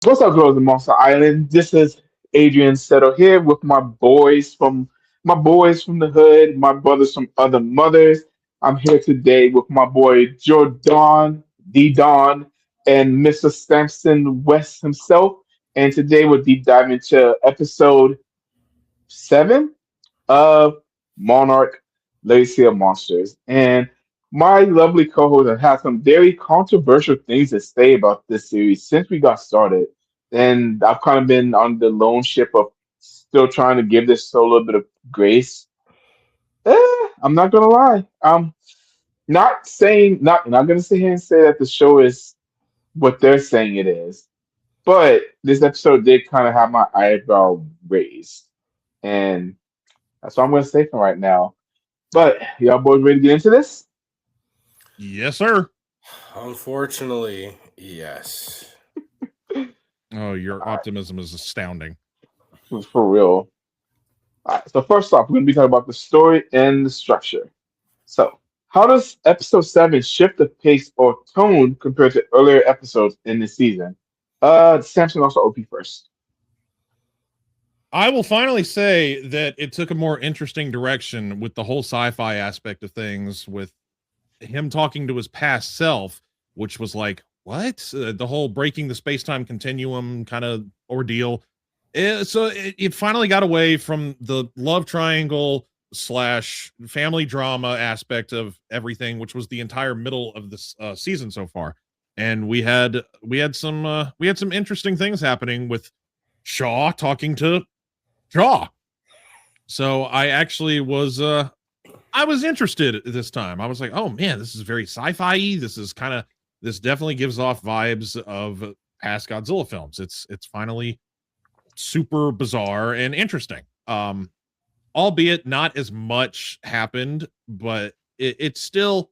What's up, girls in Monster Island? This is Adrian Settle here with my boys from the hood, my brothers from other mothers. I'm here today with my boy Jordan, D Don, and Mr. Sampson West himself. And today we'll deep dive into episode 7 of Monarch Legacy of Monsters. And my lovely co-host has had some very controversial things to say about this series since we got started. And I've kind of been on the lone ship of still trying to give this show a little bit of grace. I'm not gonna lie. Not gonna sit here and say that the show is what they're saying it is. But this episode did kind of have my eyebrow raised. And that's what I'm gonna say for right now. But y'all boys ready to get into this? Yes, sir. Unfortunately, yes. Oh, your All optimism is astounding. right, for real. All right, so first off, we're gonna be talking about the story and the structure. So, how does episode 7 shift the pace or tone compared to earlier episodes in the season? Samson also OP first. I will finally say that it took a more interesting direction with the whole sci-fi aspect of things, with him talking to his past self, which was like, what? The whole breaking the space-time continuum kind of ordeal. So it finally got away from the love triangle slash family drama aspect of everything, which was the entire middle of this season so far. And we had some interesting things happening with Shaw talking to Shaw. So I was interested this time. I was like, oh man, this is very sci-fi. This definitely gives off vibes of past Godzilla films. It's finally super bizarre and interesting. Albeit not as much happened, but it still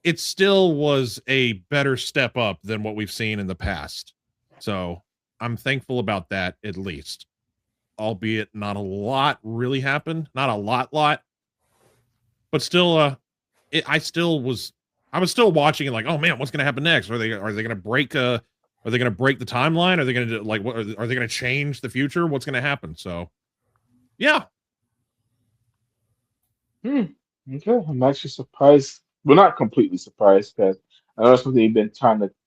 was a better step up than what we've seen in the past. So I'm thankful about that, at least. Albeit not a lot really happened, not a lot, but still, I was still watching it like, oh man, what's going to happen next? Are they going to break the timeline? Are they going to like what? Are they going to change the future? What's going to happen? So, yeah. Hmm. Okay, I'm actually surprised. Well, not completely surprised because I know something you've been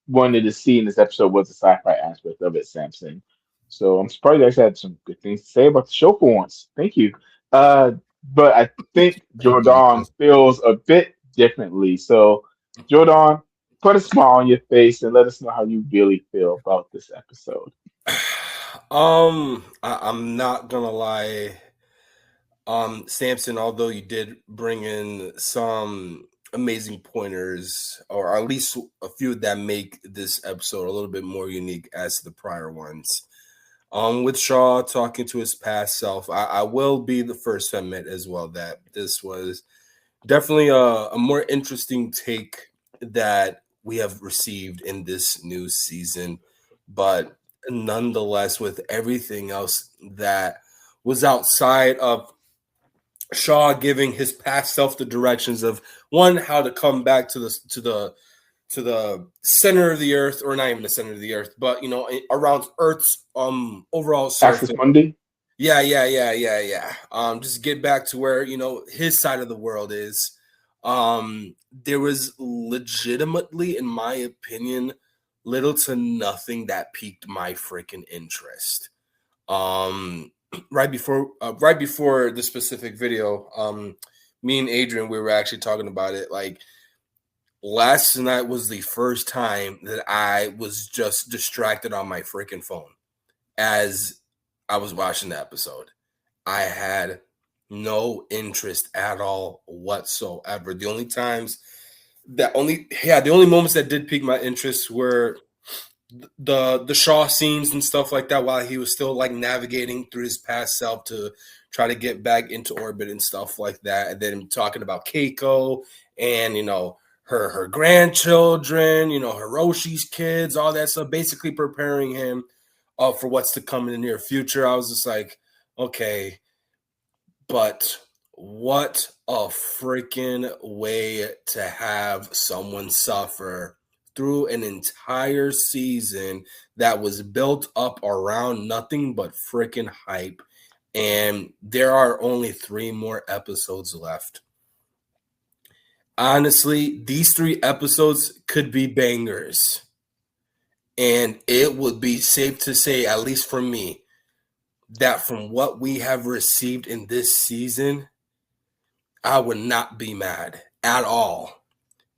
wanted to see in this episode was the sci-fi aspect of it, Samson. So I'm surprised you actually had some good things to say about the show for once. Thank you. Uh, but I think Thank you. Jordan feels a bit differently. So, Jordan, put a smile on your face and let us know how you really feel about this episode. I'm not gonna lie. Samson, although you did bring in some amazing pointers, or at least a few that make this episode a little bit more unique as to the prior ones. With Shaw talking to his past self, I will be the first to admit as well that this was definitely a more interesting take that we have received in this new season. But nonetheless, with everything else that was outside of Shaw giving his past self the directions of one, how to come back to the center of the earth, or not even the center of the earth, but around Earth's overall Access surface. Monday. Yeah. Just get back to where his side of the world is. There was legitimately, in my opinion, little to nothing that piqued my freaking interest. Right before the specific video, me and Adrian, we were actually talking about it. Like, last night was the first time that I was just distracted on my freaking phone as I was watching the episode. I had no interest at all whatsoever. The only moments that did pique my interest were the Shaw scenes and stuff like that, while he was still like navigating through his past self to try to get back into orbit and stuff like that. And then talking about Keiko and her grandchildren, Hiroshi's kids, all that stuff, basically preparing him for what's to come in the near future. I was just like, okay, but what a freaking way to have someone suffer through an entire season that was built up around nothing but freaking hype. And there are only 3 more episodes left. Honestly, these 3 episodes could be bangers. And it would be safe to say, at least for me, that from what we have received in this season, I would not be mad at all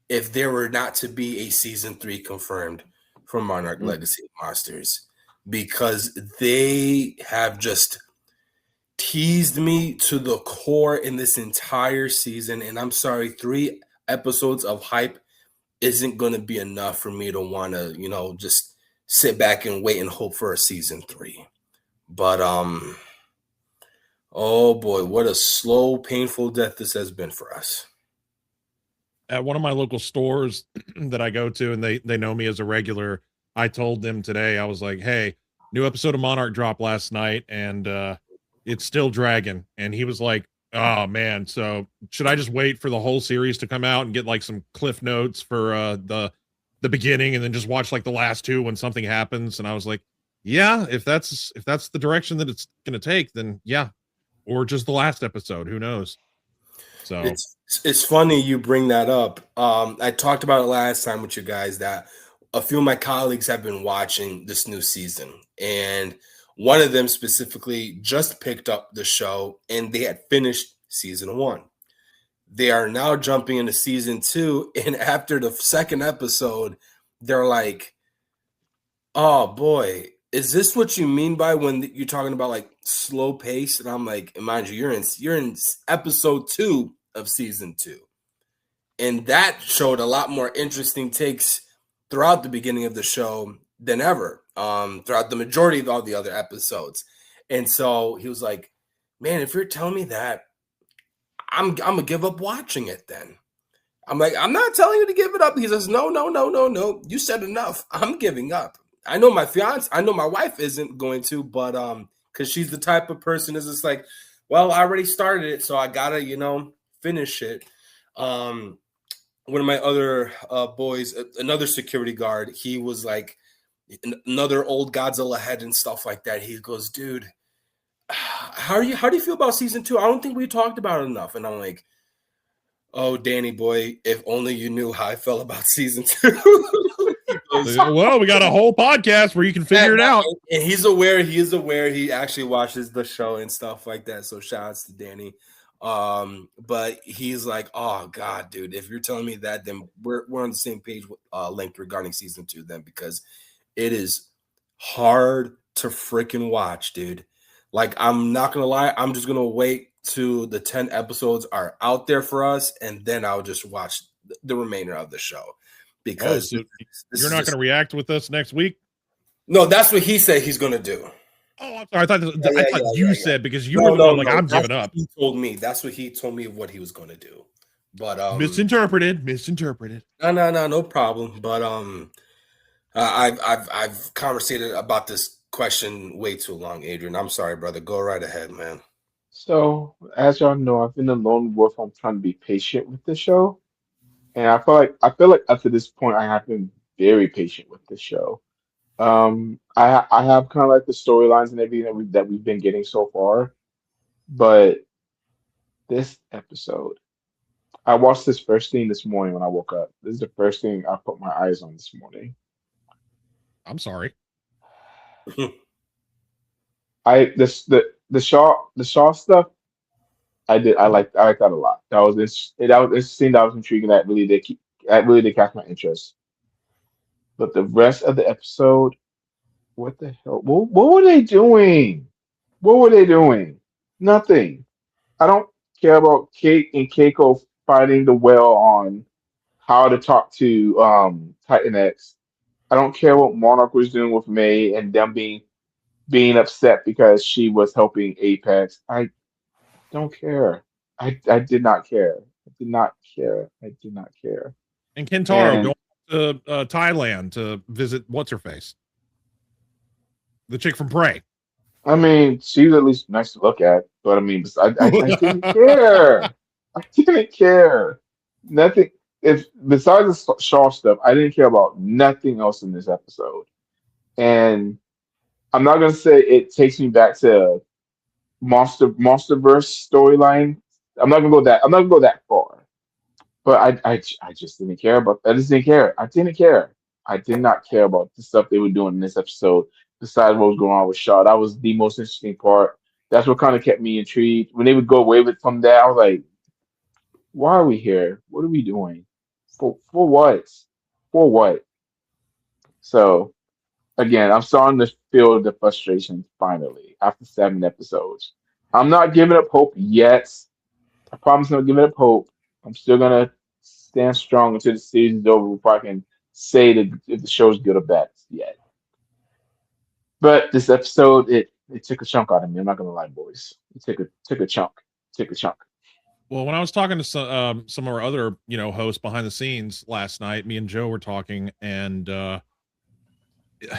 if there were not to be a season 3 confirmed for Monarch Legacy of Monsters, because they have just teased me to the core in this entire season. And I'm sorry, 3 episodes of hype isn't going to be enough for me to want to, just sit back and wait and hope for a season 3. But oh boy, what a slow, painful death this has been for us. At one of my local stores that I go to, and they know me as a regular, I told them today, I was like, hey, new episode of Monarch dropped last night, and it's still dragging. And he was like, oh man, so should I just wait for the whole series to come out and get like some cliff notes for the beginning, and then just watch like the last 2 when something happens? And I was like, yeah, if that's the direction that it's gonna take, then yeah. Or just the last episode, who knows? So it's funny you bring that up. I talked about it last time with you guys that a few of my colleagues have been watching this new season, and one of them specifically just picked up the show, and they had finished season 1. They are now jumping into season 2, and after the second episode, they're like, oh boy, is this what you mean by when you're talking about like slow pace? And I'm like, mind you, you're in episode 2 of season 2. And that showed a lot more interesting takes throughout the beginning of the show than ever, throughout the majority of all the other episodes. And so he was like, man, if you're telling me that, I'm gonna give up watching it then. I'm like, I'm not telling you to give it up. He says, no. You said enough. I'm giving up. I know my wife isn't going to, but because she's the type of person is just like, well, I already started it, so I gotta, finish it. One of my other boys, another security guard, he was like another old Godzilla head and stuff like that. He goes, dude, how do you feel about season 2? I don't think we talked about it enough. And I'm like, oh, Danny boy, if only you knew how I felt about season 2. Well, we got a whole podcast where you can figure it out. And he is aware. He actually watches the show and stuff like that. So shout outs to Danny. But he's like, oh God, dude, if you're telling me that, then we're on the same page with length regarding season 2 then, because it is hard to freaking watch, dude. Like, I'm not gonna lie, I'm just gonna wait till the 10 episodes are out there for us, and then I'll just watch the remainder of the show. Because so you're not going to react with us next week? No, that's what he said he's going to do. Oh, I'm sorry. I thought you said, because you were the one like, I'm giving up. He told me. That's what he told me what he was going to do. But misinterpreted. No problem. But I've conversated about this question way too long, Adrian. I'm sorry, brother. Go right ahead, man. So, as y'all know, I've been a lone wolf. I'm trying to be patient with the show. And I feel like up to this point, I have been very patient with this show. I have kind of like the storylines and everything that we've been getting so far, but this episode, I watched this first thing this morning when I woke up. This is the first thing I put my eyes on this morning. I'm sorry. The Shaw stuff. I like that a lot. That was interesting. That was intriguing. That really did catch my interest. But the rest of the episode, what the hell? What were they doing? What were they doing? Nothing. I don't care about Kate and Keiko fighting the whale on how to talk to Titan X. I don't care what Monarch was doing with May and them being upset because she was helping Apex. I don't care. I did not care. I did not care. I did not care. And Kentaro going to Thailand to visit what's her face, the chick from Prey. I mean, she's at least nice to look at, but I mean, I didn't care. I didn't care. Nothing. if besides the Shaw stuff, I didn't care about nothing else in this episode. And I'm not gonna say it takes me back to MonsterVerse storyline. I'm not gonna go that far. But I just didn't care about. I just didn't care. I didn't care. I did not care about the stuff they were doing in this episode. Besides what was going on with Shaw, that was the most interesting part. That's what kind of kept me intrigued. When they would go away with from there, I was like, "Why are we here? What are we doing? For what? For what?" So again, I'm starting to feel the frustration finally after 7 episodes. I'm not giving up hope yet. I promise not giving up hope. I'm still gonna stand strong until the season's over before I can say that if the show's good or bad yet. But this episode, it took a chunk out of me. I'm not gonna lie, boys. It took a chunk. Took a chunk. Well, when I was talking to some of our other, hosts behind the scenes last night, me and Joe were talking, and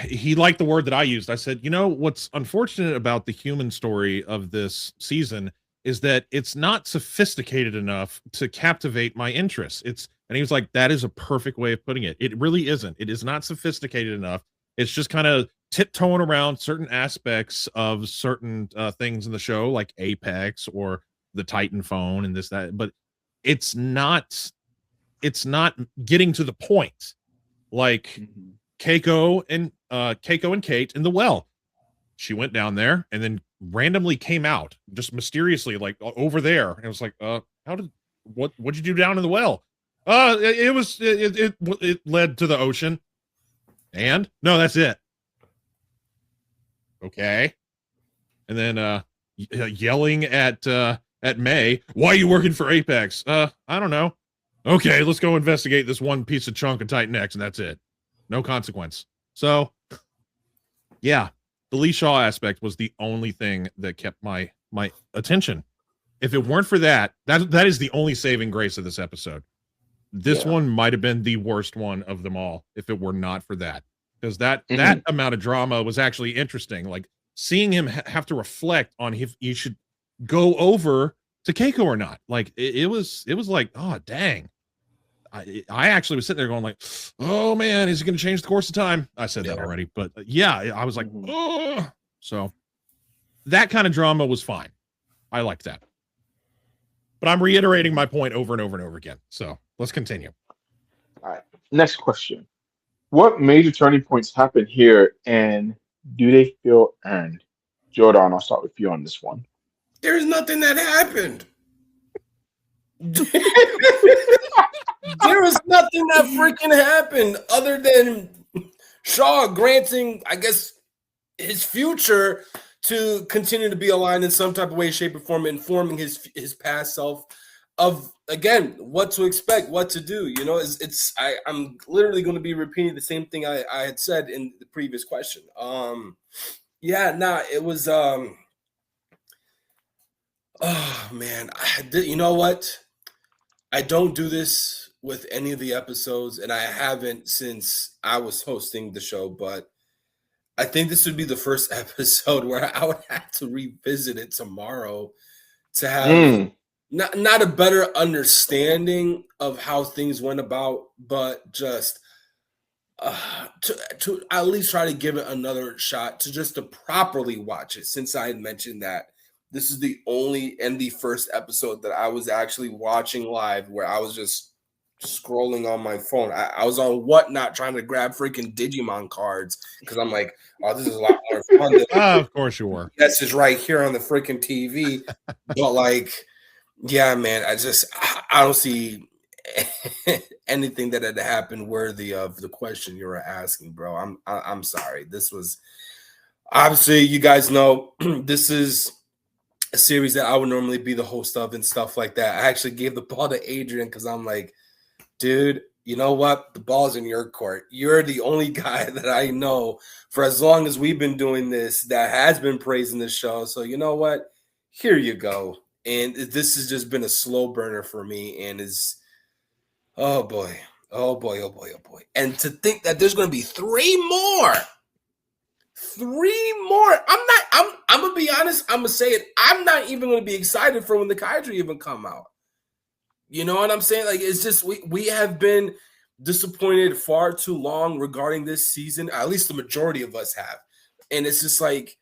he liked the word that I used. I said, what's unfortunate about the human story of this season is that it's not sophisticated enough to captivate my interest. And he was like, that is a perfect way of putting it. It really isn't. It is not sophisticated enough. It's just kind of tiptoeing around certain aspects of certain things in the show, like Apex or the Titan phone and this, that, but it's not getting to the point. Like Keiko and Kate in the well. She went down there and then randomly came out just mysteriously, like over there. And it was like, what'd you do down in the well? It led to the ocean. And no, that's it. Okay. And then yelling at May, why are you working for Apex? I don't know. Okay, let's go investigate this one piece of chunk of Titan X, and that's it. No consequence. So, yeah, the Lee Shaw aspect was the only thing that kept my attention. If it weren't for that is the only saving grace of this episode. This one might have been the worst one of them all if it were not for that. Because that amount of drama was actually interesting. Like seeing him have to reflect on if he should go over to Keiko or not. Like it was like, oh dang. I actually was sitting there going like, oh man, is he going to change the course of time? I said that already, but yeah, I was like, oh. So that kind of drama was fine. I liked that. But I'm reiterating my point over and over and over again. So let's continue. All right. Next question. What major turning points happened here and do they feel earned? Jordan, I'll start with you on this one. There's nothing that happened. There was nothing that freaking happened other than Shaw granting, I guess, his future to continue to be aligned in some type of way, shape, or form, informing his past self of, again, what to expect, what to do. I'm literally going to be repeating the same thing I had said in the previous question. It was oh man, you know what? I don't do this with any of the episodes, and I haven't since I was hosting the show, but I think this would be the first episode where I would have to revisit it tomorrow to have not a better understanding of how things went about, but just to at least try to give it another shot to properly watch it, since I had mentioned that this is the only and the first episode that I was actually watching live where I was just scrolling on my phone. I was on Whatnot trying to grab freaking Digimon cards because I'm like, oh, this is a lot more fun than of course you were. That's just right here on the freaking TV. But like, yeah, man, I don't see anything that had happened worthy of the question you were asking, bro. I'm sorry. This was obviously, you guys know this is a series that I would normally be the host of and stuff like that. I actually gave the ball to Adrian because I'm like, dude, you know what? The ball's in your court. You're the only guy that I know for as long as we've been doing this that has been praising the show. So you know what? Here you go. And this has just been a slow burner for me and is, oh boy. And to think that there's going to be three more. I'm gonna be honest. I'm gonna say it. I'm not even gonna be excited for when the kaiju even come out. You know what I'm saying? Like, it's just we have been disappointed far too long regarding this season. At least the majority of us have. And it's just like,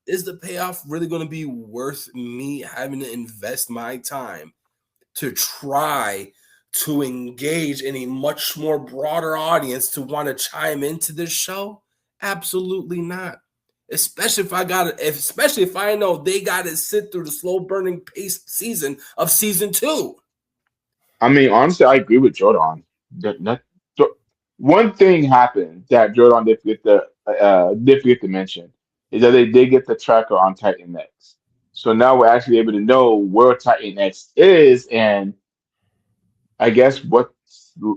is the payoff really going to be worth me having to invest my time to try to engage in a much more broader audience to want to chime into this show? Absolutely not. Especially if I know they got to sit through the slow burning pace season of season 2. I mean, honestly, I agree with Jordan. One thing happened that Jordan did forget to mention is that they did get the tracker on Titan X. So now we're actually able to know where Titan X is, and I guess what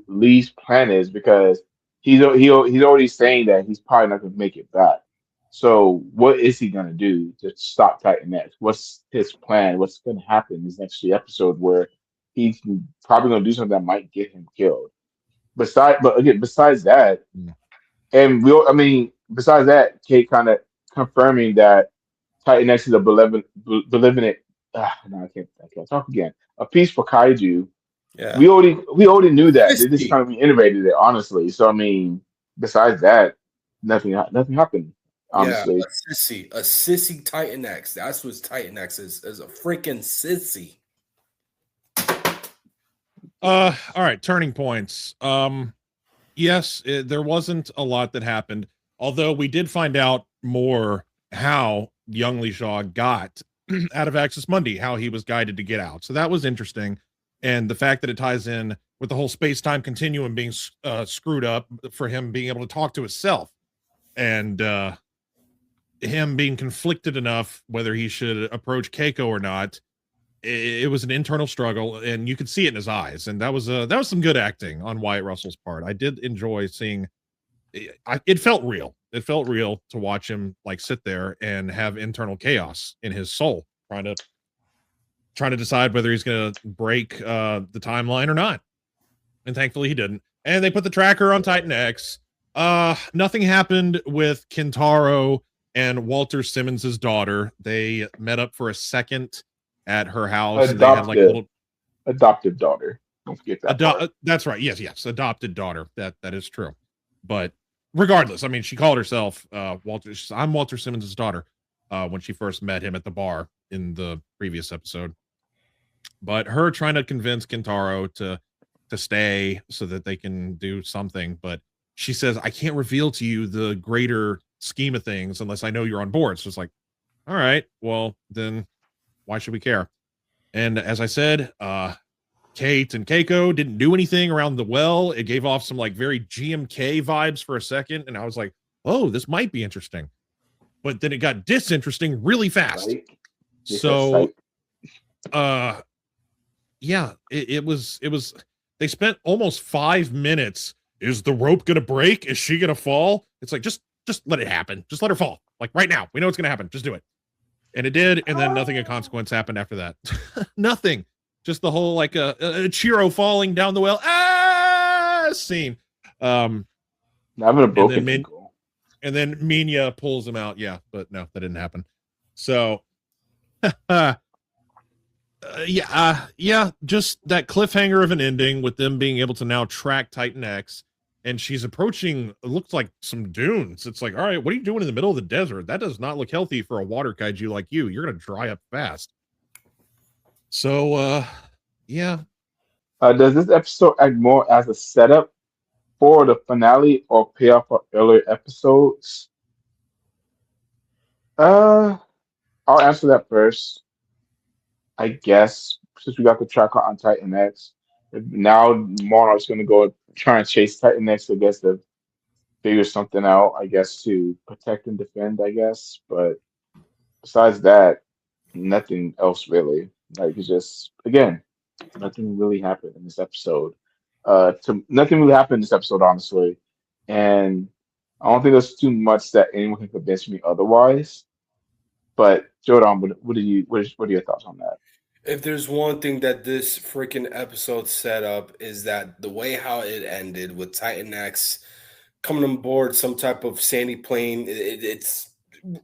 Lee's plan is, because he's already saying that he's probably not going to make it back. So what is he going to do to stop Titan X? What's his plan? What's going to happen in this next few episode where he's probably going to do something that might get him killed? Besides that, I mean, besides that, Kate kind of confirming that Titan X is a benevolent. No, I can't talk again. A piece for kaiju. Yeah. We already knew that. They just Sissy. kind of reiterated it, honestly. So I mean, besides that, nothing happened, Yeah, honestly. a sissy Titan X. That's what Titan X is a freaking sissy. All right, turning points. Yes, there wasn't a lot that happened, although we did find out more how young Lee Shaw got out of Axis Mundi, how he was guided to get out. So that was interesting. And the fact that it ties in with the whole space-time continuum being screwed up for him being able to talk to himself, and him being conflicted enough whether he should approach Keiko or not. It was an internal struggle, and you could see it in his eyes. And that was some good acting on Wyatt Russell's part. I did enjoy seeing it felt real. It felt real to watch him like sit there and have internal chaos in his soul, trying to decide whether he's going to break the timeline or not. And thankfully he didn't. And they put the tracker on Titan X. Nothing happened with Kintaro and Walter Simmons's daughter. They met up for a second at her house. They had like a little Adoptive daughter. Don't forget that. Part. That's right. Yes. Adopted daughter. That is true. But regardless, I mean, she called herself Walter. I'm Walter Simmons' daughter when she first met him at the bar in the previous episode. But her trying to convince Kintaro to stay so that they can do something. But she says, I can't reveal to you the greater scheme of things unless I know you're on board. So it's like, all right, well, then why should we care? And as I said, Kate and Keiko didn't do anything around the well. It gave off some like very GMK vibes for a second. And I was like, oh, this might be interesting. But then it got disinteresting really fast. Right? So, yeah, it was, they spent almost 5 minutes. Is the rope going to break? Is she going to fall? It's like, just let it happen. Just let her fall. Like right now, we know it's going to happen. Just do it. And it did. And then nothing of consequence happened after that. Nothing. Just the whole like a Chiro falling down the well scene. Having a broken ankle. And then Minya pulls him out. Yeah, but no, that didn't happen. So, yeah, just that cliffhanger of an ending with them being able to now track Titan X. And she's approaching, it looks like some dunes. It's like, all right, what are you doing in the middle of the desert? That does not look healthy for a water kaiju like you. You're going to dry up fast. So, yeah. Does this episode act more as a setup for the finale or payoff for earlier episodes? I'll answer that first. I guess since we got the tracker on Titan X, now Monarch's going to go try and chase Titan X. I guess to figure something out. I guess to protect and defend. I guess, but besides that, nothing else really. Like it's just again, nothing really happened in this episode. Nothing really happened in this episode, honestly, and I don't think there's too much that anyone can convince me otherwise. But Jordan, what are your thoughts on that? If there's one thing that this freaking episode set up is that the way how it ended with Titan X coming on board some type of sandy plane, it's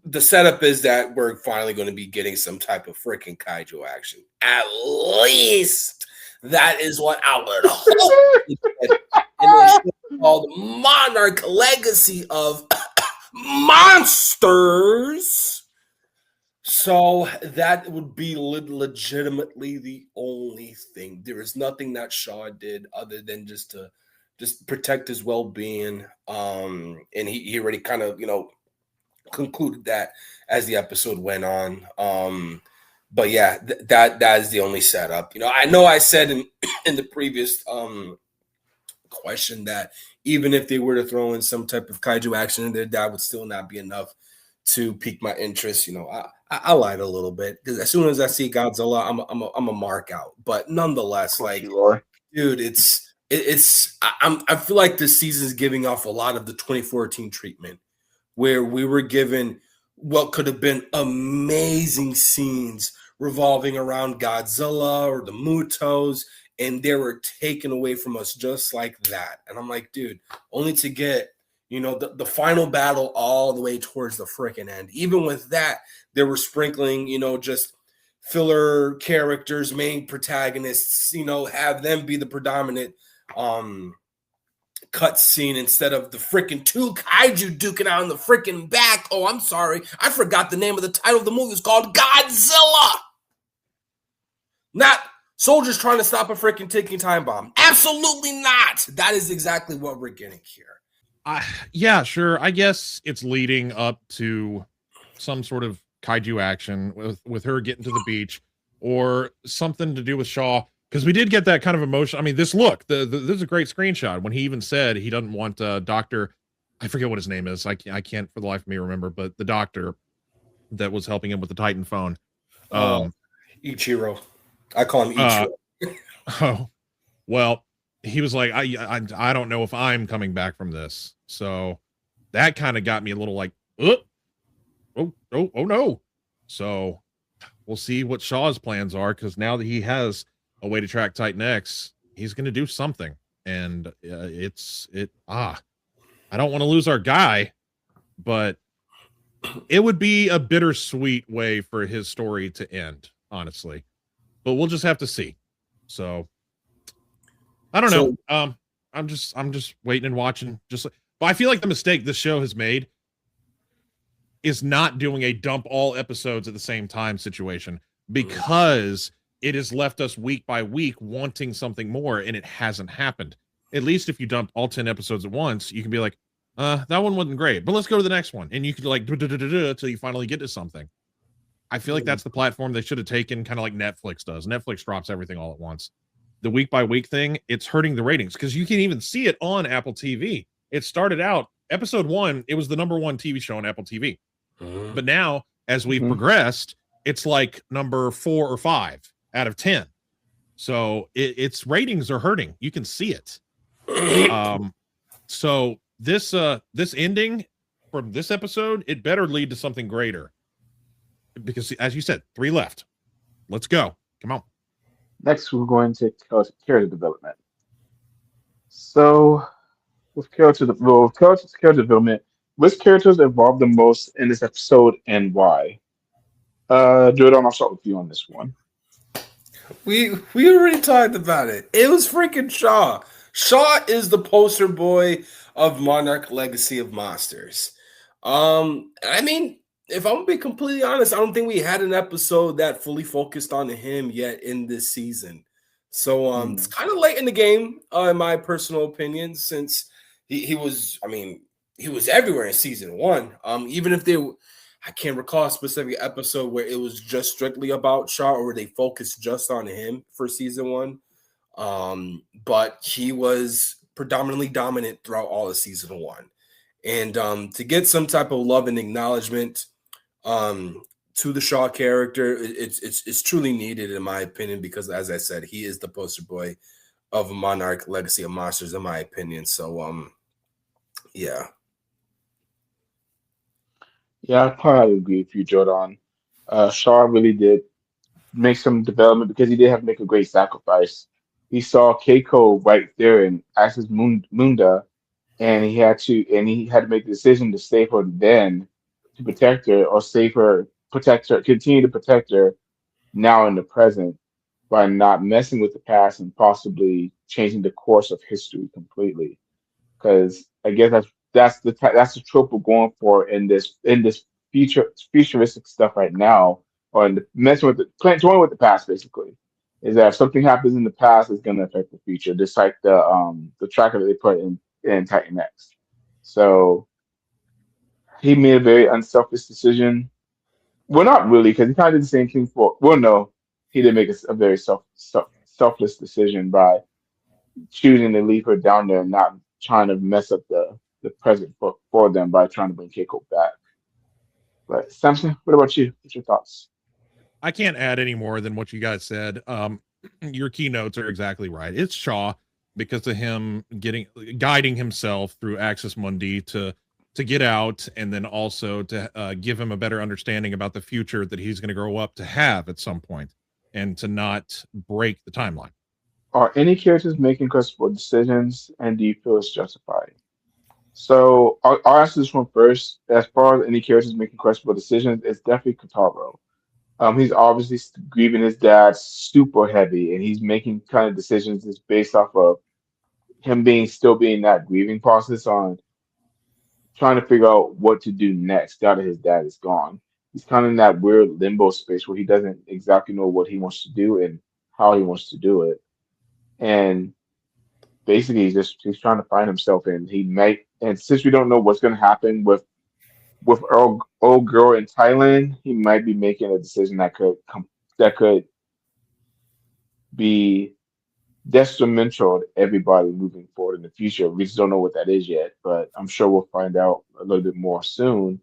the setup is that we're finally going to be getting some type of freaking kaiju action. At least That is what I would hope he did in a show called Monarch Legacy of Monsters. So that would be legitimately the only thing. There is nothing that Shaw did other than just to protect his well-being. And he already kind of, concluded that as the episode went on. But yeah, that is the only setup. I know I said in in the previous question that even if they were to throw in some type of kaiju action in there, that would still not be enough to pique my interest. I lied a little bit because as soon as I see Godzilla, I'm a mark out. But nonetheless, like, dude, I feel like this season is giving off a lot of the 2014 treatment, where we were given what could have been amazing scenes revolving around Godzilla or the Mutos, and they were taken away from us just like that. And I'm like, dude, only to get, the final battle all the way towards the freaking end. Even with that, they were sprinkling, just filler characters, main protagonists, have them be the predominant cut scene instead of the freaking two kaiju duking out in the freaking back. Oh, I'm sorry. I forgot the name of the title of the movie. It's called Godzilla. Not soldiers trying to stop a freaking ticking time bomb. Absolutely not. That is exactly what we're getting here. Yeah, sure. I guess it's leading up to some sort of kaiju action with her getting to the beach or something to do with Shaw. Because we did get that kind of emotion. I mean, this is a great screenshot when he even said he doesn't want Dr. I forget what his name is. I can't for the life of me remember, but the doctor that was helping him with the Titan phone. Ichiro. I call him Ichiro. Oh, well, he was like, I don't know if I'm coming back from this. So that kind of got me a little like, oh no. So we'll see what Shaw's plans are, because now that he has a way to track Titan X, he's going to do something. And I don't want to lose our guy, but it would be a bittersweet way for his story to end, honestly. But we'll just have to see. So I don't know. I'm just waiting and watching. But I feel like the mistake this show has made is not doing a dump all episodes at the same time situation, because it has left us week by week wanting something more, and it hasn't happened. At least if you dump all 10 episodes at once, you can be like, that one wasn't great, but let's go to the next one. And you could like until you finally get to something. I feel like that's the platform they should have taken, kind of like Netflix does. Netflix drops everything all at once. The week by week thing, it's hurting the ratings, because you can even see it on Apple TV. It started out, episode 1, it was the number 1 TV show on Apple TV. But now, as we've progressed, it's like number 4 or 5 out of 10. So its ratings are hurting. You can see it. So this ending from this episode, it better lead to something greater, because as you said, 3 left. Let's go. Come on. Next, we're going to character development. So with character development, which characters evolved the most in this episode and why? Jordan, I'll start with you on this one. We already talked about it. It was freaking Shaw. Shaw is the poster boy of Monarch Legacy of Monsters. I mean, if I'm gonna be completely honest, I don't think we had an episode that fully focused on him yet in this season. So it's kind of late in the game, in my personal opinion, since he was everywhere in season 1. Even if I can't recall a specific episode where it was just strictly about Shaw, or where they focused just on him for season 1. But he was predominantly dominant throughout all of season 1. And to get some type of love and acknowledgement to the Shaw character, it's truly needed, in my opinion, because as I said, he is the poster boy of Monarch Legacy of Monsters, in my opinion. So yeah. Yeah, I probably agree with you, Jordan. Shaw really did make some development, because he did have to make a great sacrifice. He saw Keiko right there and Axis Munda, and he had to make the decision to save her then, to protect her, or save her, continue to protect her now in the present. by not messing with the past and possibly changing the course of history completely. Because I guess that's the trope we're going for in this futuristic stuff right now, or in the messing with toying with the past basically. Is that if something happens in the past, it's going to affect the future, just like the tracker that they put in Titan X. So he made a very unselfish decision. Well, not really, because he kind of did the same thing for. Well, no, he did make a very selfless decision by choosing to leave her down there and not trying to mess up the present for them by trying to bring Keiko back. But Samson, what about you? What's your thoughts? I can't add any more than what you guys said. Your keynotes are exactly right. It's Shaw because of him guiding himself through Axis Mundi to get out, and then also to give him a better understanding about the future that he's going to grow up to have at some point, and to not break the timeline. Are any characters making questionable decisions, and do you feel it's justified? So I'll answer this one first. As far as any characters making questionable decisions, it's definitely Kotaro. He's obviously grieving his dad super heavy, and he's making kind of decisions just based off of him still being that grieving process on trying to figure out what to do next now that his dad is gone. He's kind of in that weird limbo space where he doesn't exactly know what he wants to do and how he wants to do it. And basically, he's trying to find himself, and he might. And since we don't know what's going to happen with old girl in Thailand, he might be making a decision that could be detrimental to everybody moving forward in the future. We just don't know what that is yet, but I'm sure we'll find out a little bit more soon.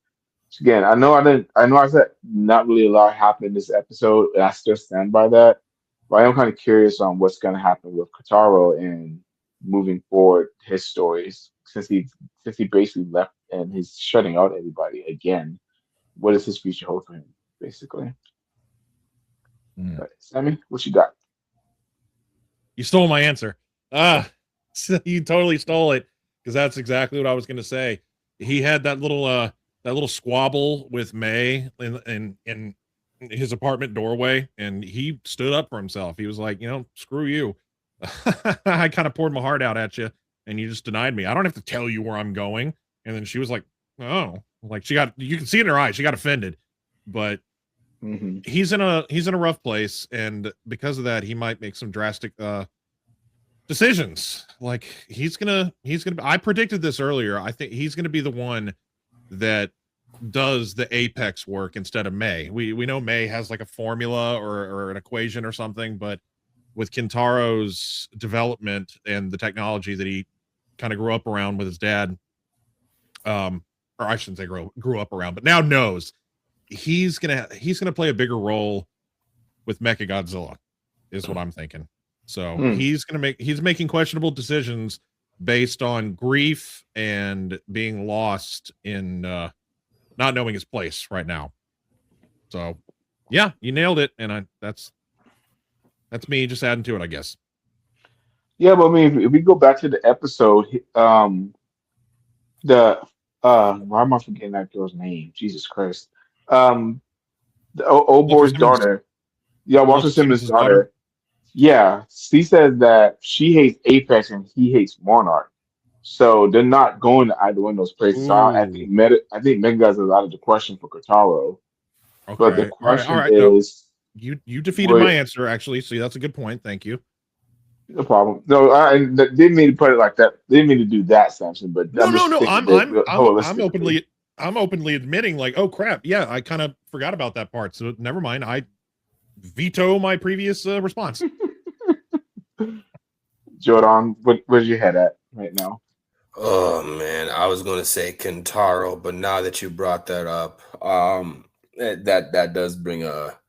So again, I know I said not really a lot happened in this episode, and I still stand by that. But I am kind of curious on what's going to happen with Kotaro and moving forward his stories since he basically left and he's shutting out everybody again. What does his future hold for him, basically? But, Sammy, what you got? You stole my answer. You totally stole it, because that's exactly what I was going to say. He had that little squabble with May in his apartment doorway, and he stood up for himself. He was like, screw you. I kind of poured my heart out at you, and you just denied me. I don't have to tell you where I'm going. And then she was like, oh, like you can see it in her eyes. She got offended, but he's in a rough place. And because of that, he might make some drastic, decisions. Like I predicted this earlier. I think he's going to be the one that does the apex work instead of May. We know May has like a formula or an equation or something, but with Kintaro's development and the technology that he kind of grew up around with his dad, or I shouldn't say grew up around, but now knows, he's gonna play a bigger role with Mechagodzilla, is what I'm thinking. So he's making questionable decisions based on grief and being lost in not knowing his place right now. So yeah, you nailed it, and that's me just adding to it, I guess. Yeah, but I mean, if we go back to the episode, the why am I forgetting that girl's name? Jesus Christ. The old Walter boy's Simmons. daughter. Yeah, Walter Simmons' Simmons' daughter. Yeah, she says that she hates Apex and he hates Monarch. So they're not going to either one of those places. So I think Megas is out of the question for Kotaro. But the Okay. All question right. No, is, you defeated my answer, actually. So that's a good point. Thank you. no problem. No, I didn't mean to put it like that. Didn't mean to do that, Samson. But No. I'm just thinking that holistically. I'm openly admitting, like, oh crap, yeah, I kind of forgot about that part. So never mind. I veto my previous response. Jordan, where's your head at right now? Oh man, I was gonna say Kentaro, but now that you brought that up, that does bring a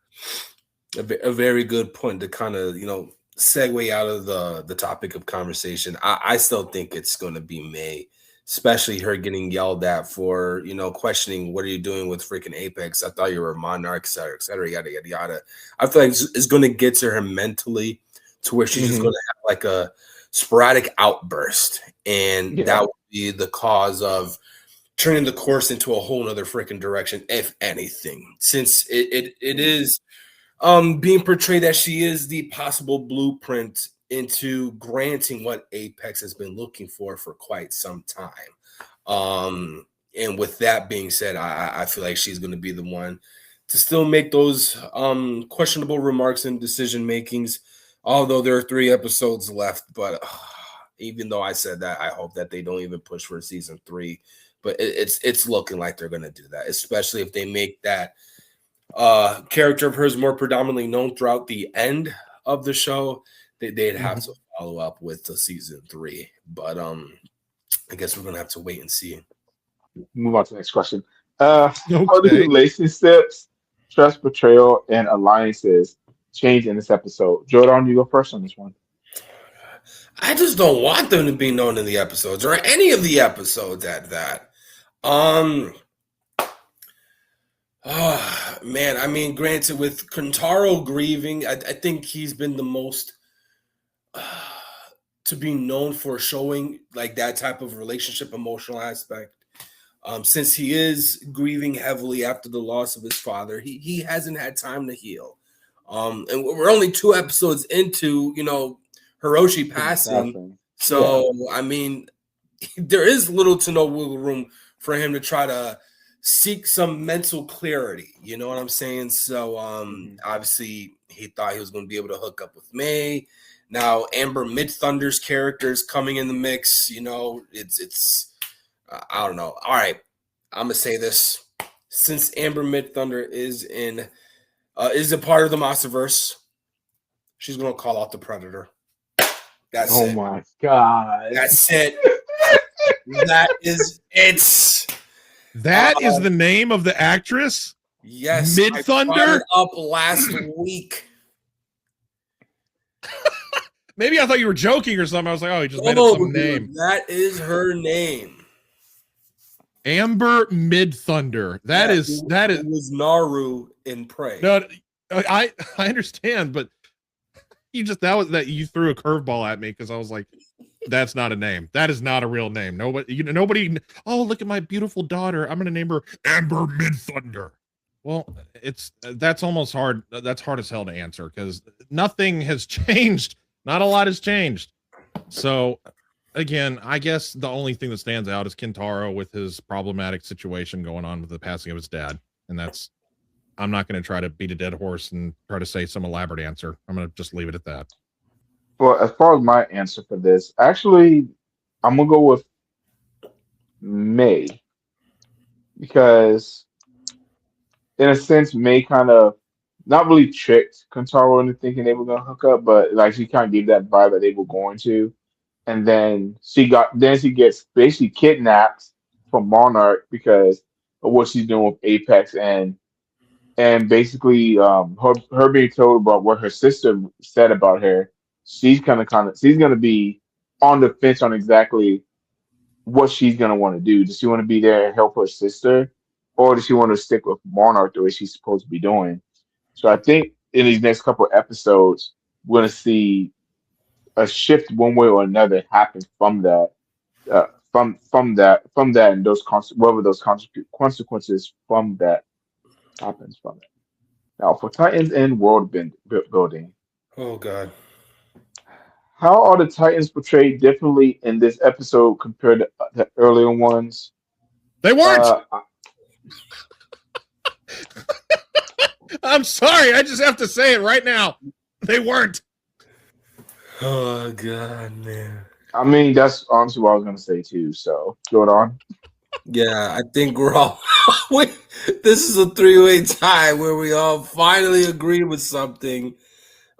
very good point to kind of segue out of the topic of conversation. I still think it's gonna be May, especially her getting yelled at for questioning what are you doing with freaking Apex. I thought you were a Monarch, et cetera, yada yada yada. I feel like it's gonna get to her mentally to where she's just gonna have like a sporadic outburst, and that would be the cause of turning the course into a whole other freaking direction, if anything, since it is being portrayed as she is the possible blueprint into granting what Apex has been looking for quite some time. And with that being said, I feel like she's going to be the one to still make those questionable remarks and decision makings. Although there are 3 episodes left, but even though I said that, I hope that they don't even push for season 3. But it's looking like they're going to do that, especially if they make that character of hers more predominantly known throughout the end of the show. They'd have to follow up with the season 3. But I guess we're gonna have to wait and see. Move on to the next question. How do Okay. relationships, trust, betrayal, and alliances change in this episode? Jordan, you go first on this one. I just don't want them to be known in the episodes or any of the episodes at that. Man, I mean, granted, with Kentaro grieving, I think he's been the most to be known for showing like that type of relationship emotional aspect. Since he is grieving heavily after the loss of his father, he hasn't had time to heal. And we're only 2 episodes into, Hiroshi passing. So, I mean, there is little to no wiggle room for him to try to seek some mental clarity. You know what I'm saying? So, obviously, he thought he was going to be able to hook up with May. Now, Amber Midthunder's character is coming in the mix. It's I don't know. All right, I'm gonna say this: since Amber Midthunder is a part of the Monsterverse, she's gonna call out the Predator. That's it. Oh my god! That's it. That is it. That is the name of the actress? Yes. Midthunder? I brought it up last week. Maybe I thought you were joking or something. I was like, oh, he just made up some name. That is her name. Amber Midthunder. That is It was Naru in Prey. No, I understand, but you threw a curveball at me because I was like, that's not a name. That is not a real name. Nobody. Oh, look at my beautiful daughter. I'm gonna name her Amber Midthunder. Well, that's almost hard. That's hard as hell to answer because nothing has changed. Not a lot has changed. So, again, I guess the only thing that stands out is Kentaro with his problematic situation going on with the passing of his dad, and I'm not going to try to beat a dead horse and try to say some elaborate answer. I'm going to just leave it at that. Well, as far as my answer for this, actually, I'm gonna go with May because, in a sense, May kind of not really tricked Kentaro into thinking they were gonna hook up, but like she kind of gave that vibe that they were going to, and then she gets basically kidnapped from Monarch because of what she's doing with Apex and basically her being told about what her sister said about her. She's she's gonna be on the fence on exactly what she's gonna want to do. Does she want to be there and help her sister, or does she want to stick with Monarch the way she's supposed to be doing? So I think in these next couple of episodes, we're gonna see a shift one way or another happen from that, and whatever those consequences from that happens from it. Now for Titans and building. Oh God. How are the Titans portrayed differently in this episode compared to the earlier ones? They weren't. I'm sorry. I just have to say it right now. They weren't. Oh God, man. I mean, that's honestly what I was going to say too. So, Jordan. Yeah, I think we're all. This is a 3-way tie where we all finally agree with something.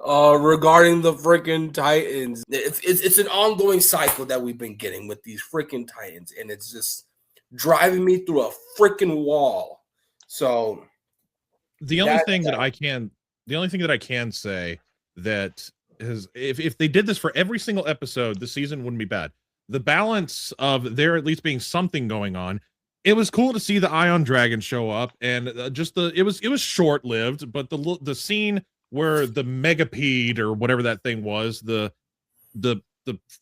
Regarding the freaking Titans, it's an ongoing cycle that we've been getting with these freaking Titans, and it's just driving me through a freaking wall. So the only thing that I can say that is if they did this for every single episode, the season wouldn't be bad. The balance of there at least being something going on. It was cool to see the Ion Dragon show up, and it was short lived, but the scene where the megapede or whatever that thing was, the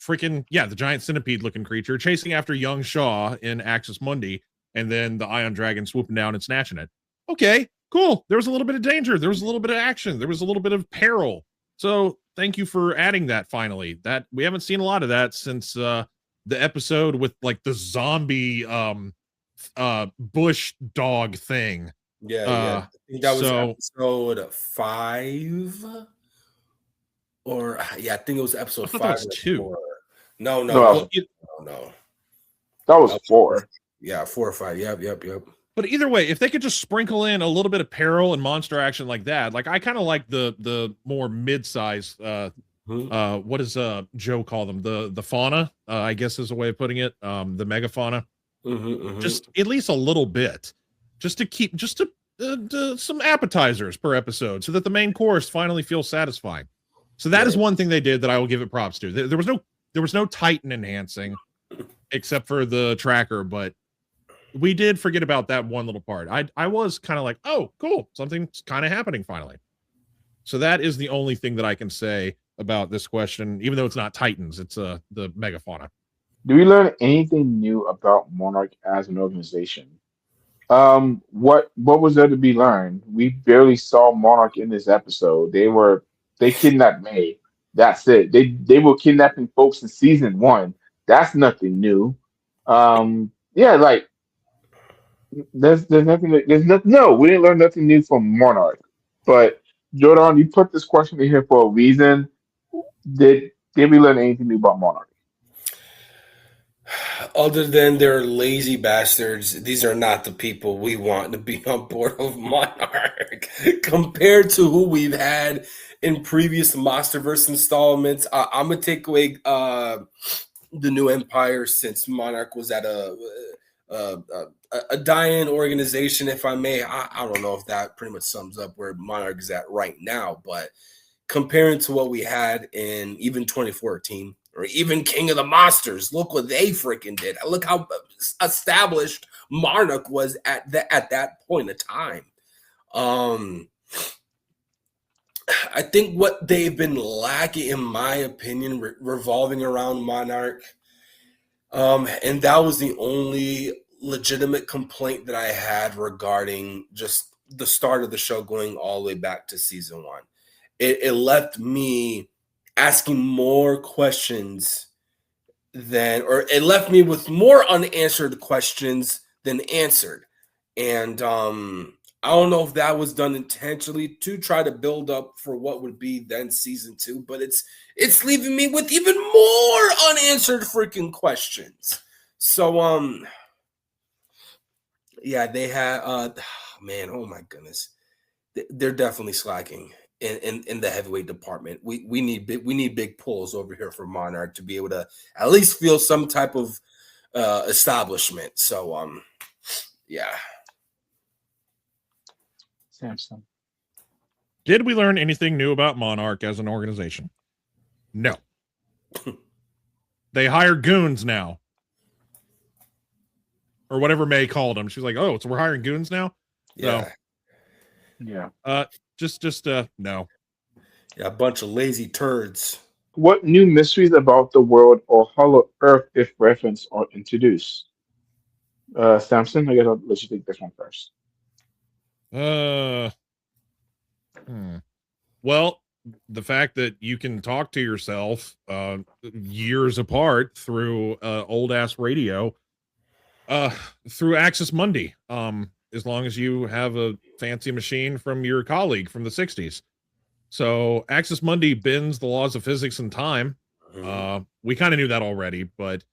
freaking the giant centipede looking creature chasing after young Shaw in Axis Mundi, and then the Ion Dragon swooping down and snatching it. Okay, cool. There was a little bit of danger. There was a little bit of action. There was a little bit of peril. So thank you for adding that finally. That we haven't seen a lot of that since the episode with like the zombie bush dog thing. Yeah, I think that was episode 5. Or I think it was episode 5 was or 2. 4. No. That was 4. Yeah, 4 or 5. Yep. But either way, if they could just sprinkle in a little bit of peril and monster action like that, like I kind of like the more mid-size what does Joe call them? The fauna, I guess is a way of putting it. The megafauna. Just at least a little bit. Just to keep some appetizers per episode so that the main course finally feels satisfying. So that is one thing they did that I will give it props to. There was no Titan enhancing except for the tracker, but we did forget about that one little part. I was kind of like, oh, cool, something's kind of happening finally. So that is the only thing that I can say about this question, even though it's not Titans, it's the megafauna. Do we learn anything new about Monarch as an organization? What was there to be learned? We barely saw Monarch in this episode. They kidnapped May. That's it. They were kidnapping folks in season 1. That's nothing new. Like there's nothing. No, we didn't learn nothing new from Monarch. But Jordan, you put this question in here for a reason. Did we learn anything new about Monarch? Other than they're lazy bastards, these are not the people we want to be on board of Monarch. Compared to who we've had in previous Monsterverse installments, I'm gonna take away the New Empire, since Monarch was at a dying organization, if I may. I don't know if that pretty much sums up where Monarch is at right now, but comparing to what we had in even 2014 or even King of the Monsters, look what they freaking did. Look how established Monarch was at that point of time. I think what they've been lacking, in my opinion, revolving around Monarch, and that was the only legitimate complaint that I had regarding just the start of the show going all the way back to season 1. It left me asking more questions or it left me with more unanswered questions than answered. And I don't know if that was done intentionally to try to build up for what would be then season 2, but it's leaving me with even more unanswered freaking questions. So they had man, oh my goodness, they're definitely slacking in the heavyweight department. We need big pulls over here for Monarch to be able to at least feel some type of establishment. So Samson. Did we learn anything new about Monarch as an organization? No. They hire goons now. Or whatever May called them. She's like, oh, so we're hiring goons now? Yeah. Yeah. Just no. Yeah, a bunch of lazy turds. What new mysteries about the world or Hollow Earth, if reference, are introduced? Samson, I guess I'll let you take this one first. Well, the fact that you can talk to yourself years apart through old ass radio, through Access Mundi, as long as you have a fancy machine from your colleague from the 60s. So Access Mundi bends the laws of physics and time. We kind of knew that already, but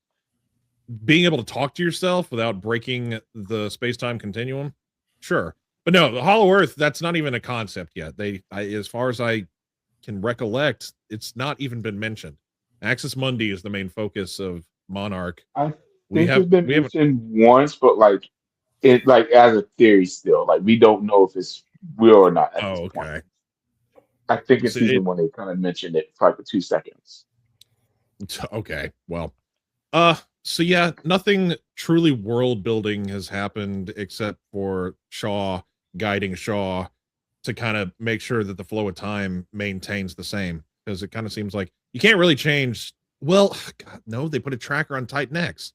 being able to talk to yourself without breaking the space-time continuum, sure. But no, the Hollow Earth, that's not even a concept yet. As far as I can recollect, it's not even been mentioned. Access Mundi is the main focus of Monarch. I think it's been mentioned once, but like as a theory still. Like we don't know if it's real or not at this point. I think it's season 1 they kind of mentioned it for like 2 seconds. Okay, well. So yeah, nothing truly world building has happened except for Shaw guiding Shaw to kind of make sure that the flow of time maintains the same, because it kind of seems like you can't really change. Well, God, no, they put a tracker on Titan X,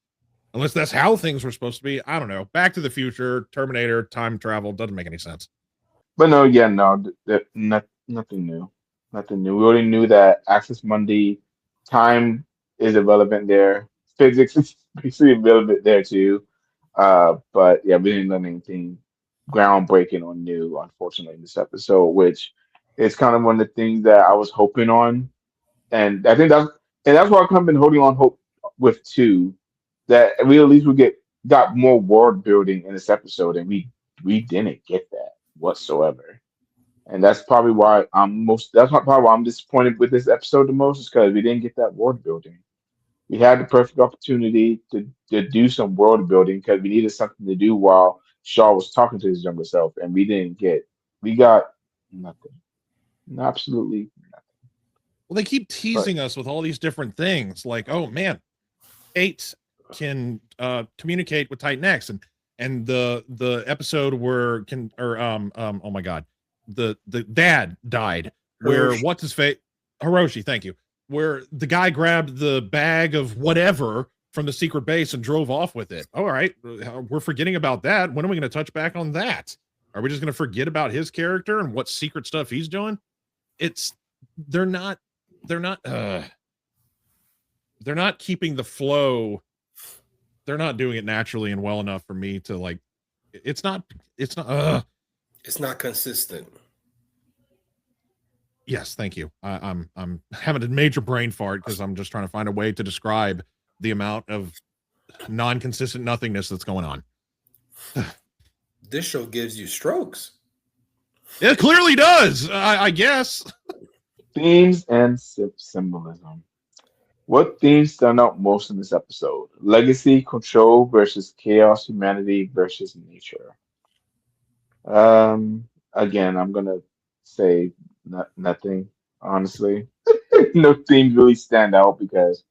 unless that's how things were supposed to be. I don't know. Back to the Future, Terminator, time travel doesn't make any sense. But no, yeah, no, nothing new. Nothing new. We already knew that Access Monday time is irrelevant there. Physics is basically irrelevant there too. But yeah, we didn't learn anything groundbreaking or new, unfortunately, in this episode, which is kind of one of the things that I was hoping on. And I think that's why I've kind of been holding on hope with two, that we at least would got more world building in this episode, and we didn't get that whatsoever. And that's probably why probably why I'm disappointed with this episode the most, is because we didn't get that world building. We had the perfect opportunity to do some world building because we needed something to do while Shaw was talking to his younger self, and we got nothing. Absolutely nothing. Well, they keep But teasing us with all these different things, like, oh man, Kate can communicate with Titan X, and the episode where oh my god, the dad died, where Hiroshi. what's his face, Hiroshi, thank you, where the guy grabbed the bag of whatever from the secret base and drove off with it. All right, we're forgetting about that. When are we going to touch back on that? Are we just going to forget about his character and what secret stuff he's doing? It's they're not they're not uh they're not keeping the flow. They're not doing it naturally and well enough for me to like. It's not It's not consistent. yes, thank you. I'm having a major brain fart because I'm just trying to find a way to describe the amount of non-consistent nothingness that's going on. This show gives you strokes. It clearly does, I guess. themes and symbolism. What themes stand out most in this episode? Legacy, control versus chaos, humanity versus nature. Again, I'm gonna say nothing. Honestly, no themes really stand out because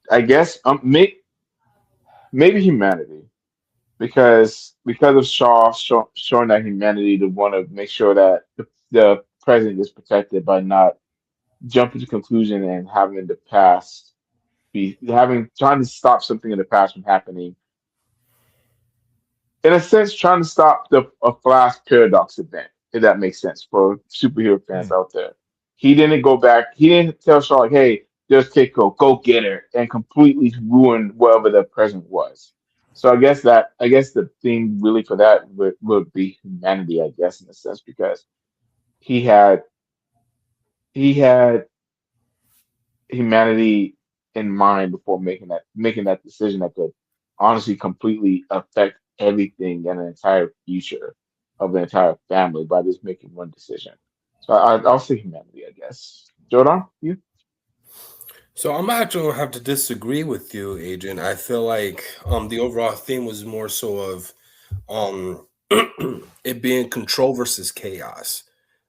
I guess, maybe humanity, because of showing that humanity to want to make sure that the present is protected by not jumping to conclusion and having the past be having trying to stop something in the past from happening, in a sense, trying to stop the a Flash paradox event, if that makes sense for superhero fans Mm. out there. He didn't go back. He didn't tell Shaw, like, "Hey, there's Keiko, go get her," and completely ruin whatever the present was. So I guess the thing really for that would be humanity, I guess, in a sense, because he had he had humanity in mind before making that decision that could honestly completely affect everything and the entire future of the entire family by just making one decision. So I'll say humanity, I guess. Jordan, you? So I'm actually gonna have to disagree with you, Agent. I feel like the overall theme was more so of um it being control versus chaos.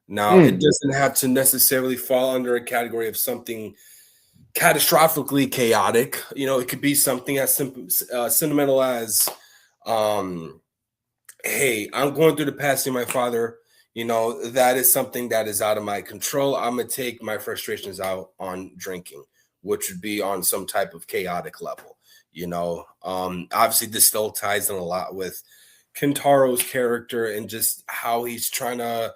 Now it Mm, doesn't have to necessarily fall under a category of something catastrophically chaotic. You know, it could be something as simple, sentimental as, um, "Hey, I'm going through the passing of my father. You know, that is something that is out of my control. I'm gonna take my frustrations out on drinking, which would be on some type of chaotic level." You know, obviously this still ties in a lot with Kentaro's character and just how he's trying to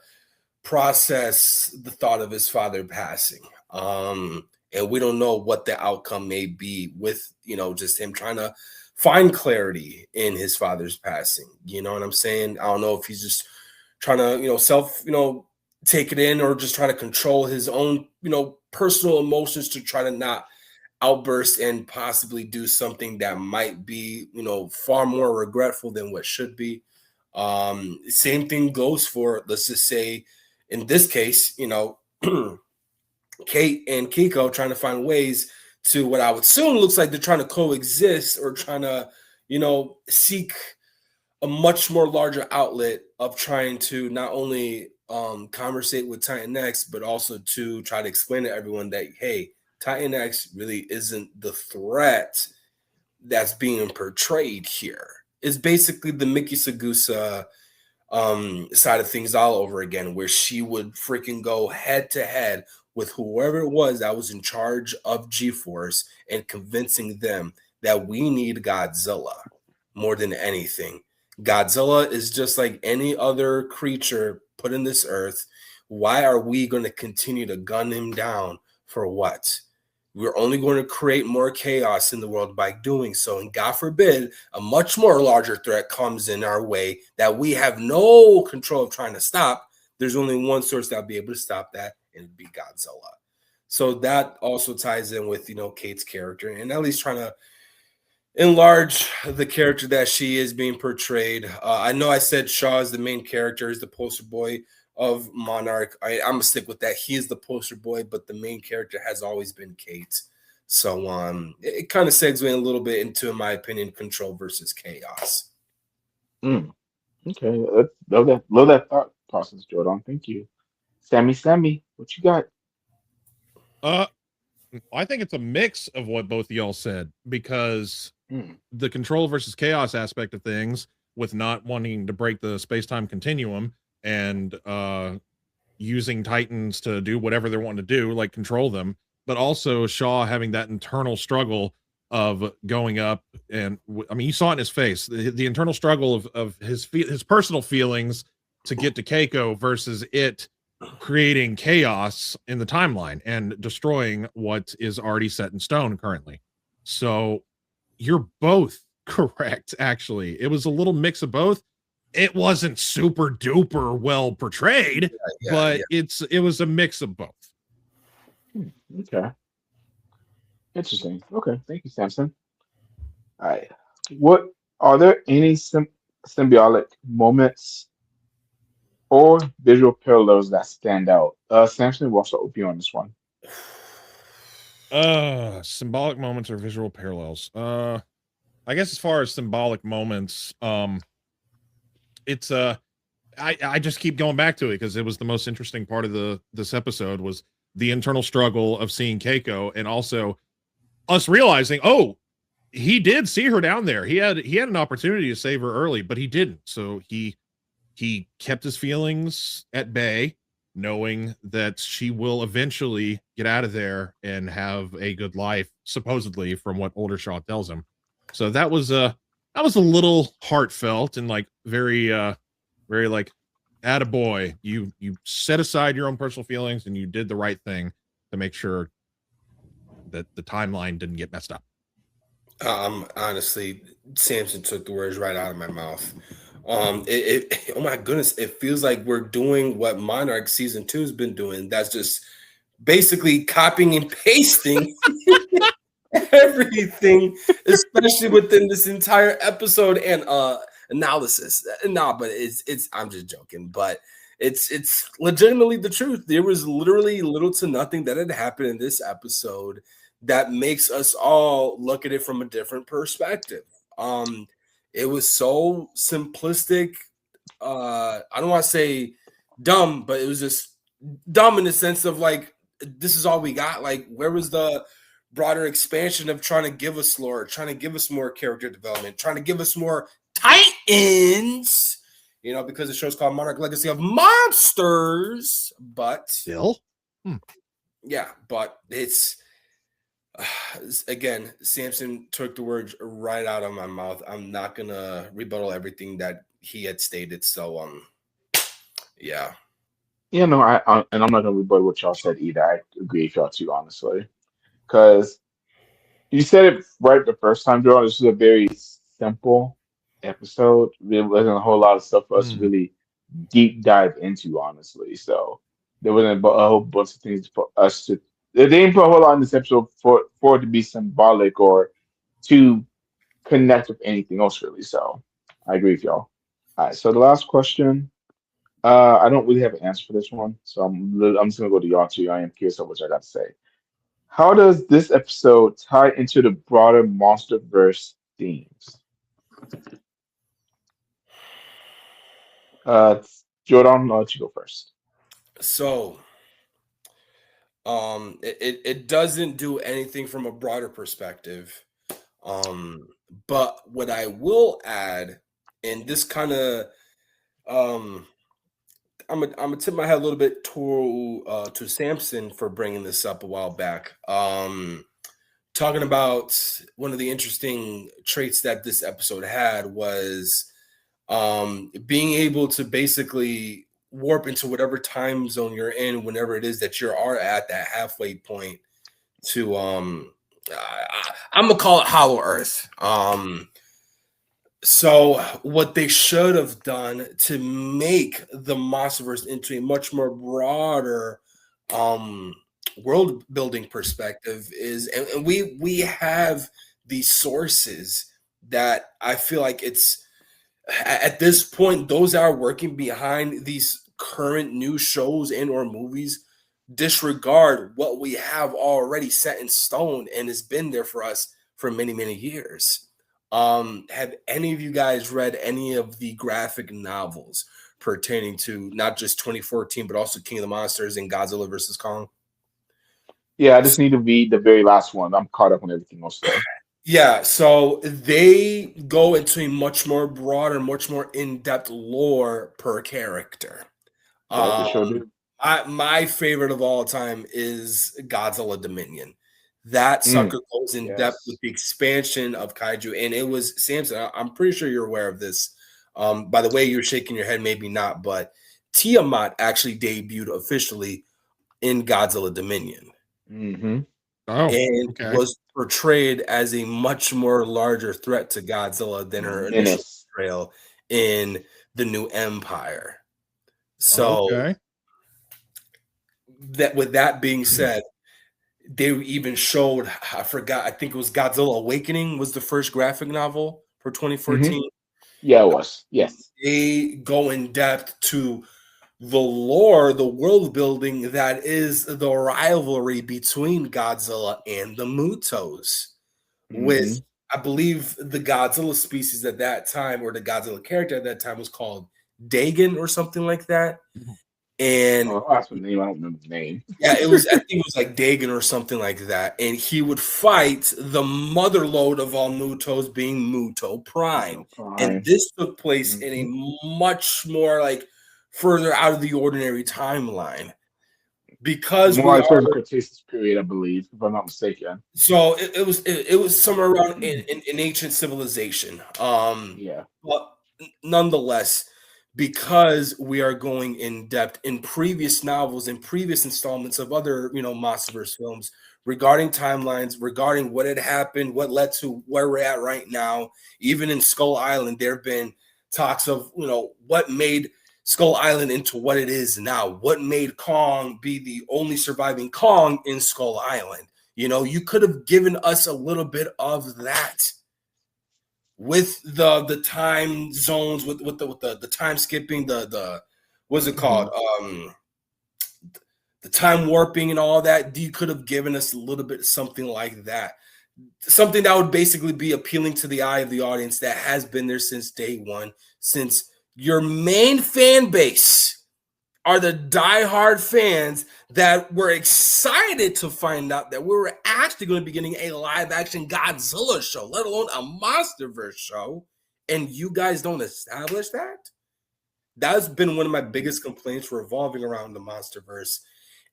process the thought of his father passing. And we don't know what the outcome may be with, just him trying to find clarity in his father's passing. You know what I'm saying? I don't know if he's just trying to, take it in or just trying to control his own, personal emotions to try to not outburst and possibly do something that might be, far more regretful than what should be. Same thing goes for, let's just say, in this case, Kate and Kiko trying to find ways to what I would assume looks like they're trying to coexist or trying to, seek a much more larger outlet of trying to not only conversate with Titan X, but also to try to explain to everyone that, hey, Titan X really isn't the threat that's being portrayed here. It's basically the Mickey Sagusa side of things all over again, where she would freaking go head to head with whoever it was that was in charge of G-Force and convincing them that we need Godzilla more than anything. Godzilla is just like any other creature put in this earth. Why are we going to continue to gun him down for what? We're only going to create more chaos in the world by doing so. And God forbid, a much more larger threat comes in our way that we have no control of trying to stop. There's only one source that'll be able to stop that, and it'd be Godzilla. So that also ties in with, Kate's character, and at least trying to enlarge the character that she is being portrayed. I know I said Shaw is the main character, is the poster boy of Monarch. I'm gonna stick with that. He is the poster boy, but the main character has always been Kate. So it kind of segues a little bit into, in my opinion, control versus chaos. Okay, love that thought process, Jordan. Thank you, Sammy. What you got? I think it's a mix of what both of y'all said, because Mm. the control versus chaos aspect of things, with not wanting to break the space-time continuum and using Titans to do whatever they're wanting to do, like control them, but also Shaw having that internal struggle of going up, and I mean, you saw it in his face, the internal struggle of his personal feelings to get to Keiko versus it creating chaos in the timeline and destroying what is already set in stone currently. So you're both correct. Actually, it was a little mix of both. It wasn't super duper well portrayed, but it was a mix of both. Okay, interesting. Okay, thank you, Samson. All right, what are there any symbiotic moments or visual parallels that stand out? Samson, we'll start with you on this one. Symbolic moments or visual parallels. I guess as far as symbolic moments, it's I just keep going back to it because it was the most interesting part of this episode, was the internal struggle of seeing Keiko, and also us realizing, oh, he did see her down there. He had an opportunity to save her early, but he didn't. So he kept his feelings at bay, knowing that she will eventually get out of there and have a good life, supposedly, from what Oldershaw tells him. So that was a little heartfelt and like very like, attaboy, you set aside your own personal feelings and you did the right thing to make sure that the timeline didn't get messed up. Honestly, Samson took the words right out of my mouth. Oh my goodness, it feels like we're doing what Monarch season 2 has been doing. That's just basically copying and pasting everything, especially within this entire episode and analysis. No, but it's I'm just joking, but it's legitimately the truth. There was literally little to nothing that had happened in this episode that makes us all look at it from a different perspective. It was so simplistic. I don't want to say dumb, but it was just dumb in the sense of like, this is all we got. Like, where was the broader expansion of trying to give us lore, trying to give us more character development, trying to give us more Titans, because the show's called Monarch Legacy of Monsters. But still, yeah, but it's again, Samson took the words right out of my mouth. I'm not gonna rebuttal everything that he had stated. So yeah. Yeah, no, and I'm not gonna rebut what y'all said either. I agree with y'all too, honestly, because you said it right the first time, Jordan. This is a very simple episode. There wasn't a whole lot of stuff for us to really deep dive into, honestly. So there wasn't a whole bunch of things for us to. They didn't put a whole lot in this episode for it to be symbolic or to connect with anything else, really. So I agree with y'all. All right. So the last question. I don't really have an answer for this one, so I'm just gonna go to y'all too. I am curious of what y'all got to say. How does this episode tie into the broader MonsterVerse themes? Uh, Jordan, I'll let you go first. So, it doesn't do anything from a broader perspective. But what I will add, and this kind of, I'm gonna tip my head a little bit to Samson for bringing this up a while back. Talking about one of the interesting traits that this episode had was Being able to basically warp into whatever time zone you're in, whenever it is that you are at that halfway point to I'm gonna call it Hollow Earth. So what they should have done to make the Monsterverse into a much more broader um world building perspective is, and we have these sources that I feel like it's at this point, those that are working behind these current new shows and or movies disregard what we have already set in stone and has been there for us for many, many years. Have any of you guys read any of the graphic novels pertaining to not just 2014, but also King of the Monsters and Godzilla versus Kong? Yeah, I just need to read the very last one. I'm caught up on everything else though. Yeah, so they go into a much more broader, much more in-depth lore per character. Yeah, they Um, sure do. my favorite of all time is Godzilla Dominion. That sucker goes in depth with Yes. the expansion of kaiju, and it was Samson. I'm pretty sure you're aware of this. By the way you're shaking your head, maybe not, but Tiamat actually debuted officially in Godzilla Dominion Mm-hmm. Oh, and okay. was portrayed as a much more larger threat to Godzilla than her initial Menace. portrayal in the New Empire. So Okay. that with that being said, they even showed, I forgot, I think it was Godzilla Awakening was the first graphic novel for Mm-hmm. 2014. Yeah, it was. Yes. They go in depth to the lore, the world building that is the rivalry between Godzilla and the Mutos. With, Mm-hmm. I believe, the Godzilla species at that time, or the Godzilla character at that time was called Dagon or something like that. And Oh, that's the name. I don't remember the name. yeah, it was, I think it was like Dagon or something like that. And he would fight the mother lode of all Mutos, being Muto Prime. And Fine. this took place in Mm-hmm. a much more like further out of the ordinary timeline because More we like are. towards the Cretaceous period, I believe, if I'm not mistaken. So it was somewhere around in ancient civilization. Yeah. But nonetheless, because we are going in depth in previous novels and previous installments of other MonsterVerse films regarding timelines, regarding what had happened, what led to where we're at right now. Even in Skull Island, there have been talks of what made Skull Island into what it is now. What made Kong be the only surviving Kong in Skull Island? You could have given us a little bit of that with the time zones, with the time skipping, the what's it called? The time warping and all that. You could have given us a little bit something like that. Something that would basically be appealing to the eye of the audience that has been there since day one, since your main fan base are the diehard fans that were excited to find out that we were actually going to be getting a live action Godzilla show, let alone a Monsterverse show. And you guys don't establish that? That's been one of my biggest complaints revolving around the Monsterverse.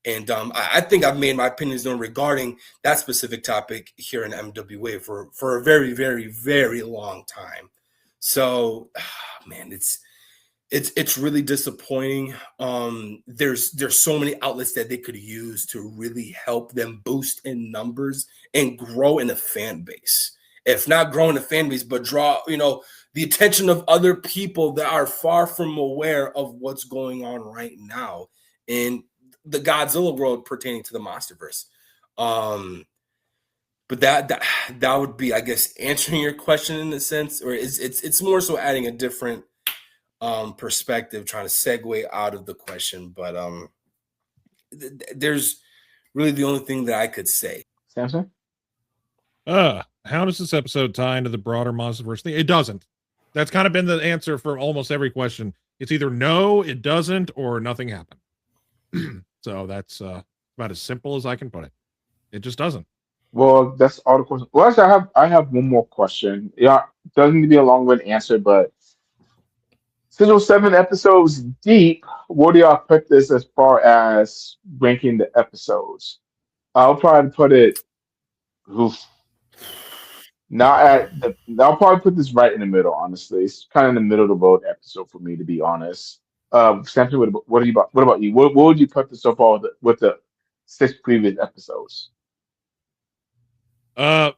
And I think I've made my opinions known regarding that specific topic here in MWA for a very, very, very long time. So, man, it's really disappointing. There's so many outlets that they could use to really help them boost in numbers and grow in a fan base. If not grow in a fan base, but draw the attention of other people that are far from aware of what's going on right now in the Godzilla world pertaining to the Monsterverse. But that would be, I guess, answering your question in a sense, or it's more so adding a different perspective, trying to segue out of the question. But there's really the only thing that I could say. Samson? How does this episode tie into the broader Monsterverse thing? It doesn't. That's kind of been the answer for almost every question. It's either no, it doesn't, or nothing happened. So that's about as simple as I can put it. It just doesn't. Well, that's all the questions. Well, actually, I have one more question. Yeah, doesn't need to be a long-winded answer, but since it was 7 episodes deep, where do y'all put this as far as ranking the episodes? I'll probably put it. Oof. Not at the. I'll probably put this right in the middle. Honestly, it's kind of in the middle of the road episode for me, to be honest. Samson, what are you about? What about you? What would you put this so far with the 6 previous episodes? Uh,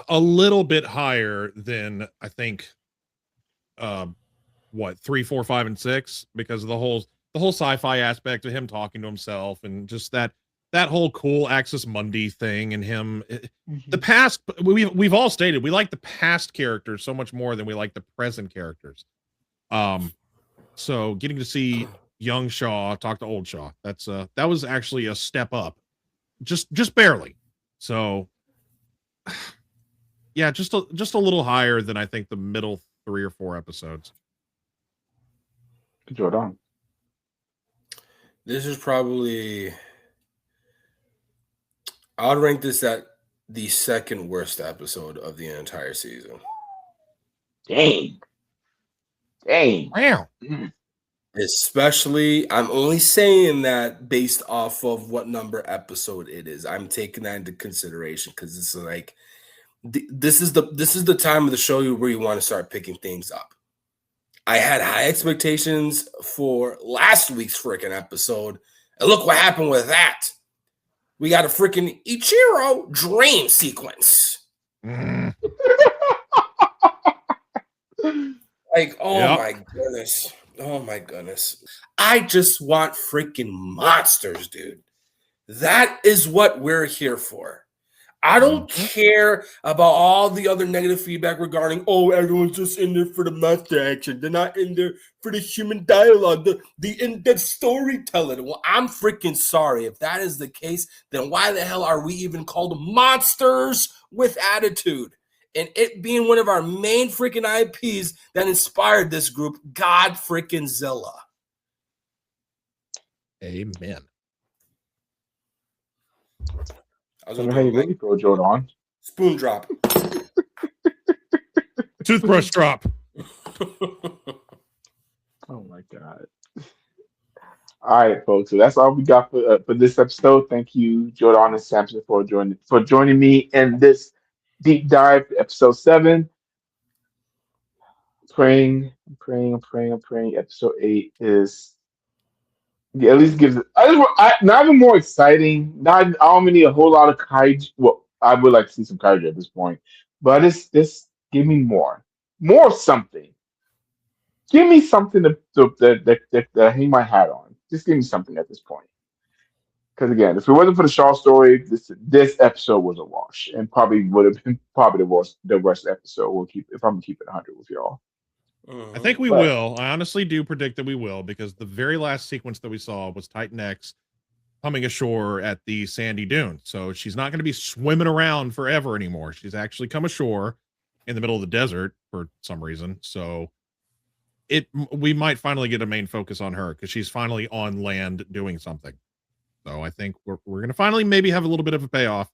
a little bit higher than I think. Um, what 3, 4, 5, and 6 because of the whole sci-fi aspect of him talking to himself and just that whole cool Axis Mundi thing and him. The Mhm. past we've all stated we like the past characters so much more than we like the present characters. Um, so getting to see young Shaw talk to old Shaw, that was actually a step up, just barely. So yeah, just a little higher than I think the middle 3 or 4 episodes. Jordan. This is probably, I would rank this at the second worst episode of the entire season. Dang. Dang. Wow. Mm. Especially, I'm only saying that based off of what number episode it is. I'm taking that into consideration because it's like this is the time of the show where you want to start picking things up. I had high expectations for last week's freaking episode, and look what happened with that. We got a freaking Ichiro dream sequence. Mm, Like, oh yep. my goodness. Oh my goodness. I just want freaking monsters, dude. That is what we're here for. I don't Mhm. care about all the other negative feedback regarding, oh, everyone's just in there for the monster action. They're not in there for the human dialogue, the in-depth storytelling. Well, I'm freaking sorry. If that is the case, then why the hell are we even called monsters with attitude? And it being one of our main freaking IPs that inspired this group, God freaking Zilla. Amen. I was Tell gonna me do how a you really feel, Jordan. spoon drop. Toothbrush drop. Oh my God. All right, folks. So that's all we got for this episode. Thank you, Jordan and Samson, for joining me in this deep dive, episode 7. Praying, I'm praying, I'm praying, I'm praying. Episode 8 is, yeah, at least gives it. Not even more exciting. Not, I don't need a whole lot of kaiju. Well, I would like to see some kaiju at this point, but it's this. Give me more something. Give me something to hang my hat on. Just give me something at this point. Because again, if it wasn't for the Shaw story, this episode was a wash, and probably would have been probably the worst episode. We'll keep if I'm gonna keep it 100 with y'all. I think we But will. I honestly do predict that we will because the very last sequence that we saw was Titan X coming ashore at the sandy dune. So she's not going to be swimming around forever anymore. She's actually come ashore in the middle of the desert for some reason. So we might finally get a main focus on her because she's finally on land doing something. So I think we're going to finally maybe have a little bit of a payoff,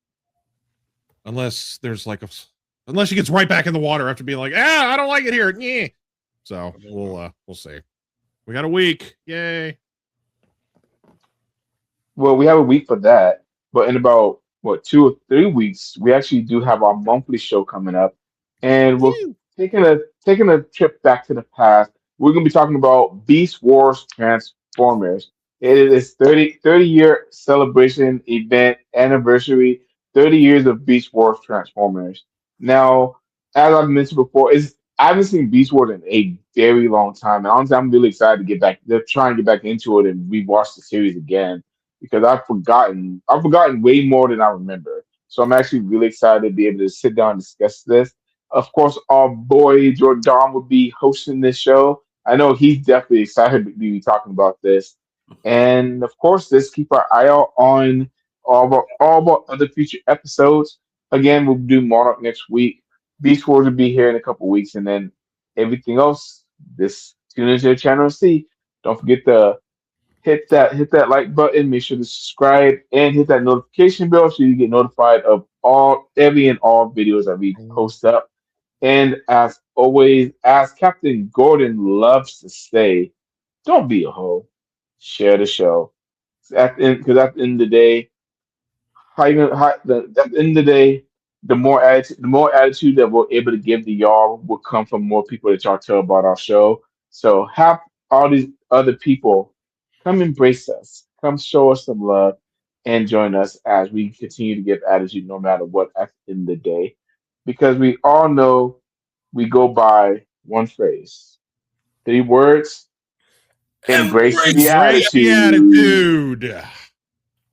unless there's unless she gets right back in the water after being like, I don't like it here. Yeah. So we'll see. We got a week. Yay. well, we have a week for that. But in about 2 or 3 weeks, we actually do have our monthly show coming up, and we're Woo. taking a trip back to the past. We're gonna be talking about Beast Wars Transformers. It is 30 year celebration event anniversary. 30 years of Beast Wars Transformers. Now, as I've mentioned before, I haven't seen Beast Wars in a very long time, and honestly, I'm really excited to get back. They're trying to get back into it and rewatch the series again because I've forgotten way more than I remember. So I'm actually really excited to be able to sit down and discuss this. Of course, our boy Jordan will be hosting this show. I know he's definitely excited to be talking about this. And of course, let's keep our eye out on all of our other future episodes. Again, we'll do Monarch next week. Beast Wars will be here in a couple weeks, and then everything else, this tune into the channel and see. Don't forget to hit that like button. Make sure to subscribe and hit that notification bell so you get notified of every and all videos that we post up. And as always, as Captain Gordon loves to say, don't be a hoe. Share the show. Because at the end of the day, at the end of the day, the more attitude that we're able to give to y'all will come from more people that y'all tell about our show. So have all these other people come embrace us, come show us some love, and join us as we continue to give attitude no matter what at the end of the day. Because we all know we go by one phrase, three words, embrace the Embrace Embrace the attitude. attitude.